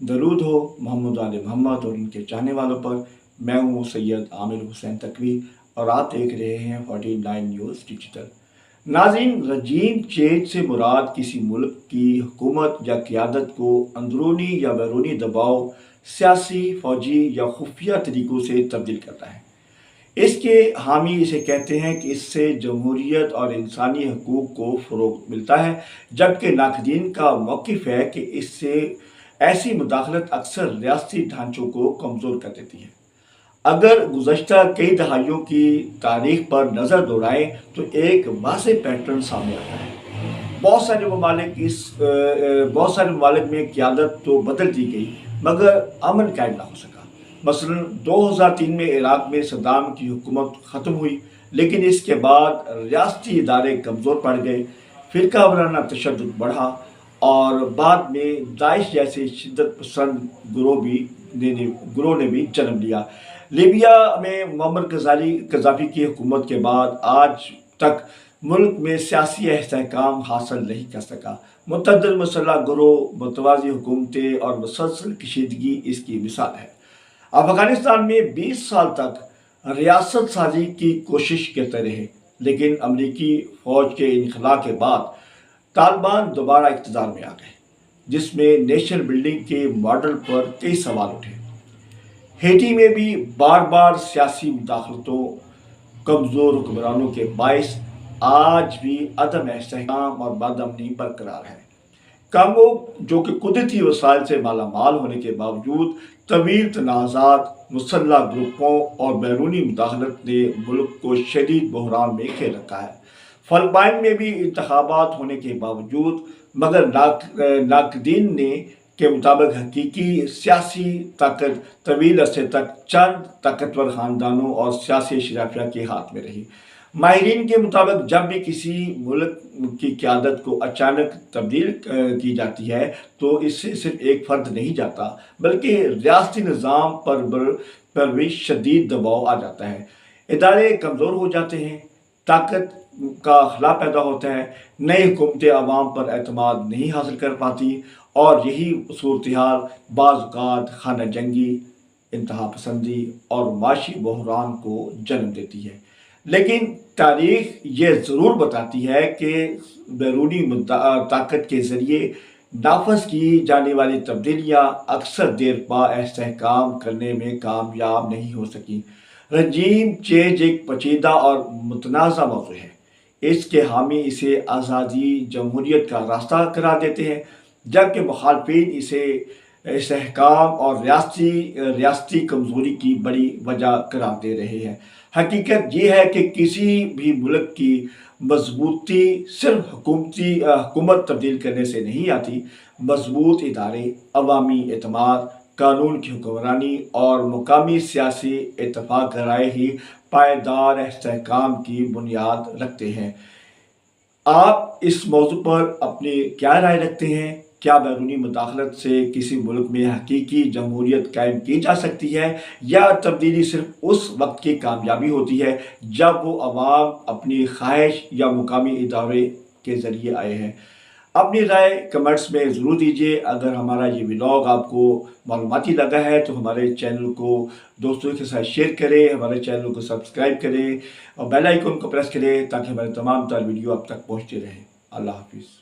दरूद हो मोहम्मद आले मोहम्मद और उनके चाहने वालों पर। मैं हूँ सैयद आमिर हुसैन तकवी और आप देख रहे हैं 49 न्यूज़ डिजिटल। नाज़रीन, रजीम चेंज से मुराद किसी मुल्क की हुकूमत या क़यादत को अंदरूनी या बैरूनी दबाव, सियासी, फौजी या खुफिया तरीक़ों से तब्दील करता है। इसके हामी इसे कहते हैं कि इससे जमहूरियत और इंसानी हकूक़ को फ़रोग़ मिलता है, जबकि नाक़दीन का मौक़िफ़ है कि इससे ऐसी मुदाखलत अक्सर रियासती ढांचों को कमज़ोर कर देती है। अगर गुज़श्ता कई दहाइयों की तारीख़ पर नज़र दौड़ाएं तो एक वाज़ेह पैटर्न सामने आता है। बहुत सारे ममालिक में क़यादत तो बदल दी गई मगर अमन कायम ना हो सका। मसलन 2003 में इराक़ में सद्दाम की हुकूमत ख़त्म हुई, लेकिन इसके बाद रियासती इदारे कमज़ोर पड़ गए, फ़िरका वाराना तशद्दुद बढ़ा और बाद में दाइश जैसे शिद्दत पसंद ग्रोह ने भी जन्म लिया। लीबिया में मुअम्मर कज़ाफ़ी की हुकूमत के बाद आज तक मुल्क में सियासी इस्तेहकाम हासिल नहीं कर सका। मुतअद्दिद मुसल्लह ग्रोह, मुतवाज़ी हुकूमतें और मुसलसल कशीदगी इसकी मिसाल है। अफ़गानिस्तान में 20 साल तक रियासत साजी की कोशिश करते रहे, लेकिन अमरीकी फ़ौज के इनखला के बाद तालिबान दोबारा इक़्तिदार में आ गए, जिसमें नेशन बिल्डिंग के मॉडल पर कई सवाल उठे। हेटी में भी बार बार सियासी मुदाखलतों, कमज़ोर हुक्मरानों के बाइस आज भी अदम इस्तेहकाम और बदअमनी बरकरार है। कांगो, जो कि कुदरती वसाइल से मालामाल होने के बावजूद तवील तनाज़ात, मुसल्लह ग्रुपों और बैरूनी मुदाखलत ने मुल्क को शदीद बहरान में घेर रखा है। फ़िलिपाइन में भी इंतखाबात होने के बावजूद मगर नाक़दीन के मुताबिक हकीकी सियासी ताकत तवील अरसे तक चंद ताकतवर ख़ानदानों और सियासी शराफिया के हाथ में रही। माहिरीन के मुताबिक जब भी किसी मुल्क की क़यादत को अचानक तब्दील की जाती है तो इससे सिर्फ एक फ़र्द नहीं जाता, बल्कि रियासती निज़ाम पर भी शदीद दबाव आ जाता है। इदारे कमज़ोर हो जाते हैं, ताकत का खला पैदा होता है, नई हुकूमतें अवाम पर एतमाद नहीं हासिल कर पाती और यही सूरत हाल बाज़ औक़ात खाना जंगी, इंतहा पसंदी और माशी बहरान को जन्म देती है। लेकिन तारीख़ ये ज़रूर बताती है कि बैरूनी ताकत के ज़रिए नाफज की जाने वाली तब्दीलियाँ अक्सर देर पा इस्तेहकाम करने में कामयाब नहीं हो सकी। रजीम चेंज एक पेचीदा और मुतनाज़ा मौज़ू है। इसके हामी इसे आज़ादी, जमहूरियत का रास्ता करार देते हैं, जबकि मुखालफिन इसे इस्तेहकाम और रियासती कमज़ोरी की बड़ी वजह करार दे रहे हैं। हकीकत यह है कि किसी भी मुल्क की मजबूती सिर्फ हुकूमत तब्दील करने से नहीं आती। मजबूत इदारे, अवामी एतमाद, कानून की हुक्मरानी और मुकामी सियासी इत्तेफाक राय ही पायदार इस्तेहकाम की बुनियाद रखते हैं। आप इस मौजू पर अपनी क्या राय रखते हैं? क्या बैरूनी मुदाखलत से किसी मुल्क में हकीकी जमहूरियत कायम की जा सकती है, या तब्दीली सिर्फ उस वक्त की कामयाबी होती है जब वो अवाम अपनी ख्वाहिश या मुकामी इदारे के ज़रिए आए हैं? अपनी राय कमेंट्स में ज़रूर दीजिए। अगर हमारा ये व्लॉग आपको मालूमाती लगा है तो हमारे चैनल को दोस्तों के साथ शेयर करें, हमारे चैनल को सब्सक्राइब करें और बेल आइकन को प्रेस करें ताकि हमारे तमाम वीडियो आप तक पहुँचते रहें। अल्लाह हाफिज़।